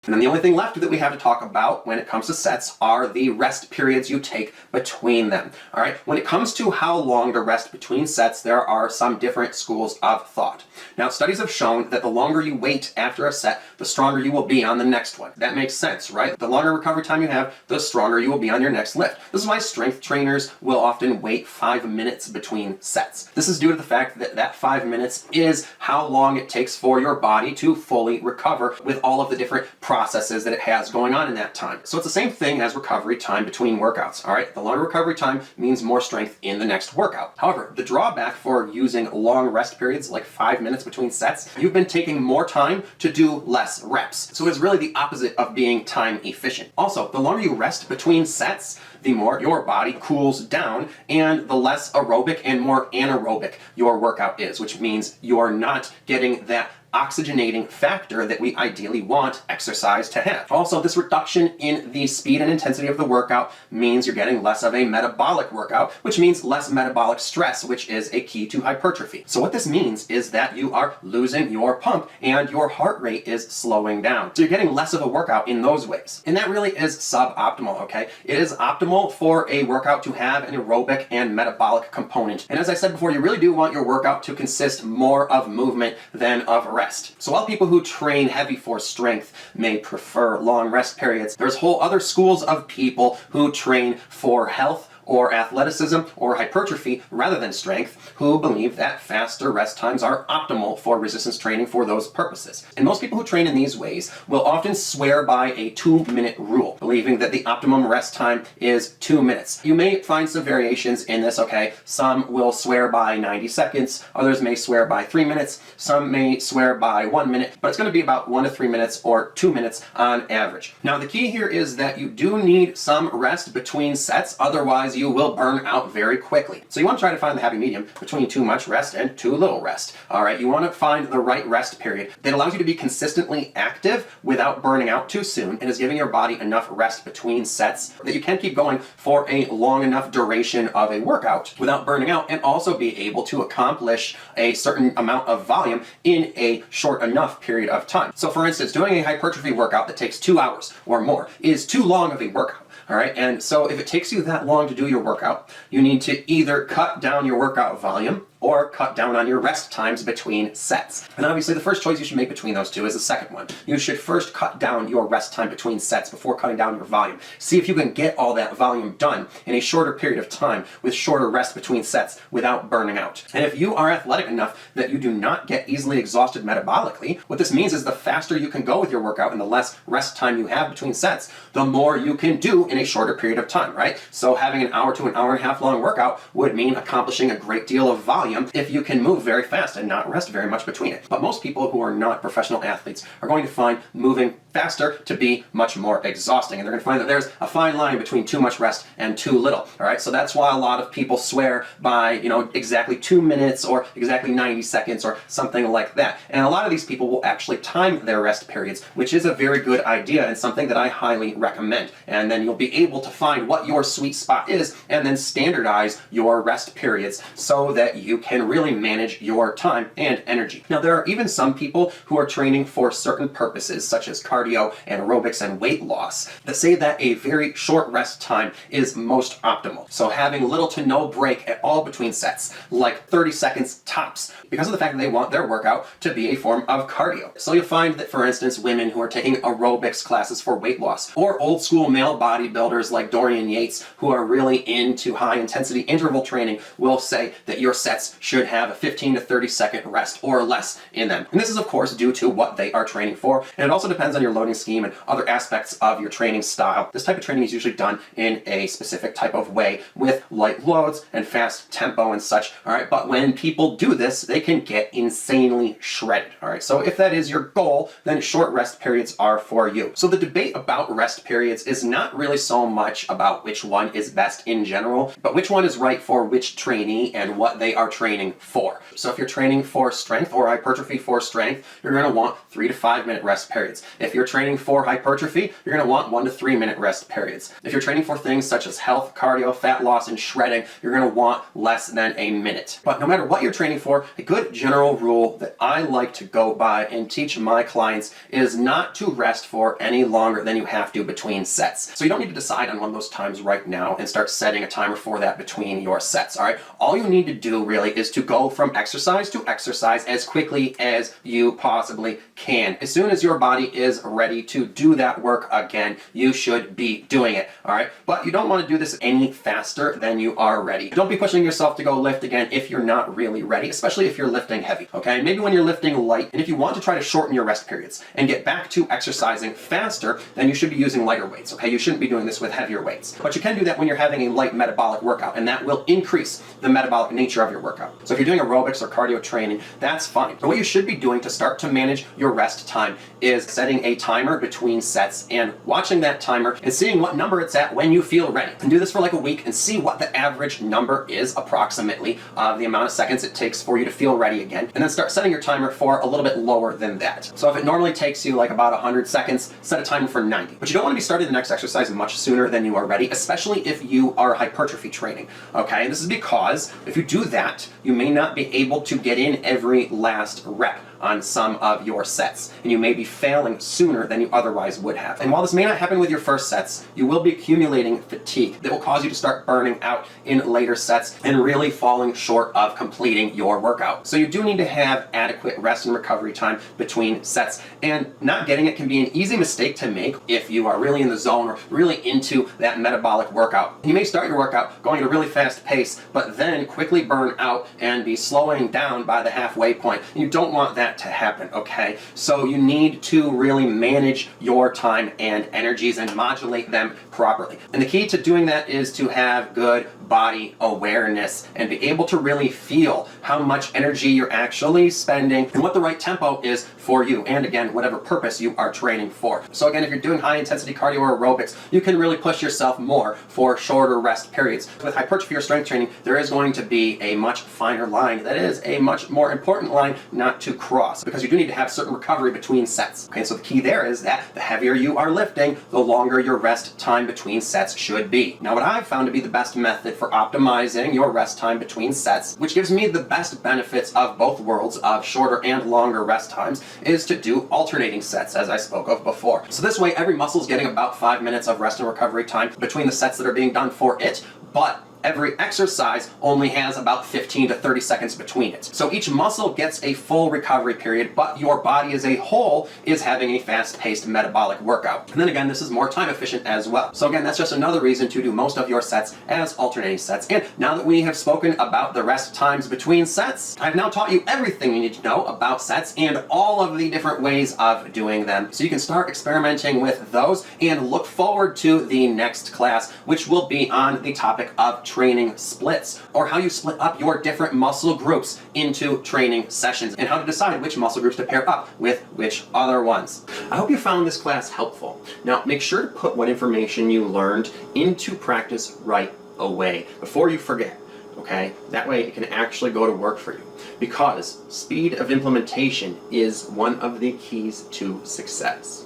And then the only thing left that we have to talk about when it comes to sets are the rest periods you take between them. All right, when it comes to how long to rest between sets, there are some different schools of thought. Now, studies have shown that the longer you wait after a set, the stronger you will be on the next one. That makes sense, right? The longer recovery time you have, the stronger you will be on your next lift. This is why strength trainers will often wait 5 minutes between sets. This is due to the fact that that 5 minutes is how long it takes for your body to fully recover with all of the different processes that it has going on in that time. So it's the same thing as recovery time between workouts, all right? The longer recovery time means more strength in the next workout. However, the drawback for using long rest periods, like 5 minutes between sets, you've been taking more time to do less reps. So it's really the opposite of being time efficient. Also, the longer you rest between sets, the more your body cools down and the less aerobic and more anaerobic your workout is, which means you're not getting that oxygenating factor that we ideally want exercise to have. Also, this reduction in the speed and intensity of the workout means you're getting less of a metabolic workout, which means less metabolic stress, which is a key to hypertrophy. So what this means is that you are losing your pump and your heart rate is slowing down. So you're getting less of a workout in those ways. And that really is suboptimal, okay? It is optimal for a workout to have an aerobic and metabolic component. And as I said before, you really do want your workout to consist more of movement than of rest. So while people who train heavy for strength may prefer long rest periods, there's whole other schools of people who train for health or athleticism or hypertrophy rather than strength, who believe that faster rest times are optimal for resistance training for those purposes. And most people who train in these ways will often swear by a 2-minute rule, believing that the optimum rest time is 2 minutes. You may find some variations in this, okay? Some will swear by 90 seconds, others may swear by 3 minutes, some may swear by 1 minute, but it's going to be about 1 to 3 minutes or 2 minutes on average. Now, the key here is that you do need some rest between sets, otherwise you will burn out very quickly. So you want to try to find the happy medium between too much rest and too little rest. All right, you want to find the right rest period that allows you to be consistently active without burning out too soon and is giving your body enough rest between sets that you can keep going for a long enough duration of a workout without burning out, and also be able to accomplish a certain amount of volume in a short enough period of time. So for instance, doing a hypertrophy workout that takes 2 hours or more is too long of a workout. All right, and so if it takes you that long to do your workout, you need to either cut down your workout volume or cut down on your rest times between sets. And obviously the first choice you should make between those two is the second one. You should first cut down your rest time between sets before cutting down your volume. See if you can get all that volume done in a shorter period of time with shorter rest between sets without burning out. And if you are athletic enough that you do not get easily exhausted metabolically, what this means is the faster you can go with your workout and the less rest time you have between sets, the more you can do in a shorter period of time, right? So having an hour to an hour and a half long workout would mean accomplishing a great deal of volume if you can move very fast and not rest very much between it. But most people who are not professional athletes are going to find moving faster to be much more exhausting, and they're going to find that there's a fine line between too much rest and too little. All right, so that's why a lot of people swear by, exactly 2 minutes or exactly 90 seconds or something like that. And a lot of these people will actually time their rest periods, which is a very good idea and something that I highly recommend. And then you'll be able to find what your sweet spot is and then standardize your rest periods so that you can really manage your time and energy. Now, there are even some people who are training for certain purposes, such as cardio and aerobics and weight loss, that say that a very short rest time is most optimal. So having little to no break at all between sets, like 30 seconds tops, because of the fact that they want their workout to be a form of cardio. So you'll find that, for instance, women who are taking aerobics classes for weight loss, or old school male bodybuilders like Dorian Yates, who are really into high intensity interval training, will say that your sets should have a 15 to 30 second rest or less in them. And this is of course due to what they are training for, and it also depends on your loading scheme and other aspects of your training style. This type of training is usually done in a specific type of way with light loads and fast tempo and such, all right? But when people do this, they can get insanely shredded, all right? So if that is your goal, then short rest periods are for you. So the debate about rest periods is not really so much about which one is best in general, but which one is right for which trainee and what they are training for. So if you're training for strength or hypertrophy for strength, you're going to want 3 to 5 minute rest periods. If you're you're training for hypertrophy, you're going to want 1 to 3 minute rest periods. If you're training for things such as health, cardio, fat loss, and shredding, you're going to want less than a minute. But no matter what you're training for, a good general rule that I like to go by and teach my clients is not to rest for any longer than you have to between sets. So you don't need to decide on one of those times right now and start setting a timer for that between your sets, all right? All you need to do really is to go from exercise to exercise as quickly as you possibly can. As soon as your body is ready to do that work again, you should be doing it, all right? But you don't want to do this any faster than you are ready. Don't be pushing yourself to go lift again if you're not really ready, especially if you're lifting heavy, okay? Maybe when you're lifting light, and if you want to try to shorten your rest periods and get back to exercising faster, then you should be using lighter weights, okay? You shouldn't be doing this with heavier weights. But you can do that when you're having a light metabolic workout, and that will increase the metabolic nature of your workout. So if you're doing aerobics or cardio training, that's fine. But what you should be doing to start to manage your rest time is setting a timer between sets and watching that timer and seeing what number it's at when you feel ready. And do this for like a week and see what the average number is approximately of the amount of seconds it takes for you to feel ready again. And then start setting your timer for a little bit lower than that. So if it normally takes you like about 100 seconds, set a timer for 90. But you don't want to be starting the next exercise much sooner than you are ready, especially if you are hypertrophy training, okay? This is because if you do that, you may not be able to get in every last rep on some of your sets, and you may be failing sooner than you otherwise would have. And while this may not happen with your first sets, you will be accumulating fatigue that will cause you to start burning out in later sets and really falling short of completing your workout. So you do need to have adequate rest and recovery time between sets, and not getting it can be an easy mistake to make if you are really in the zone or really into that metabolic workout. You may start your workout going at a really fast pace, but then quickly burn out and be slowing down by the halfway point. You don't want that to happen, okay? So you need to really manage your time and energies and modulate them properly. And the key to doing that is to have good body awareness and be able to really feel how much energy you're actually spending and what the right tempo is for you, and again, whatever purpose you are training for. So again, if you're doing high intensity cardio or aerobics, you can really push yourself more for shorter rest periods. With hypertrophy or strength training, there is going to be a much finer line that is a much more important line not to cross, because you do need to have certain recovery between sets. Okay, so the key there is that the heavier you are lifting, the longer your rest time between sets should be. Now, what I've found to be the best method for optimizing your rest time between sets, which gives me the best benefits of both worlds of shorter and longer rest times, is to do alternating sets, as I spoke of before. So this way, every muscle is getting about 5 minutes of rest and recovery time between the sets that are being done for it, but every exercise only has about 15 to 30 seconds between it. So each muscle gets a full recovery period, but your body as a whole is having a fast-paced metabolic workout. And then again, this is more time efficient as well. So again, that's just another reason to do most of your sets as alternating sets. And now that we have spoken about the rest times between sets, I've now taught you everything you need to know about sets and all of the different ways of doing them. So you can start experimenting with those and look forward to the next class, which will be on the topic of training splits, or how you split up your different muscle groups into training sessions, and how to decide which muscle groups to pair up with which other ones. I hope you found this class helpful. Now, make sure to put what information you learned into practice right away, before you forget, okay? That way it can actually go to work for you, because speed of implementation is one of the keys to success.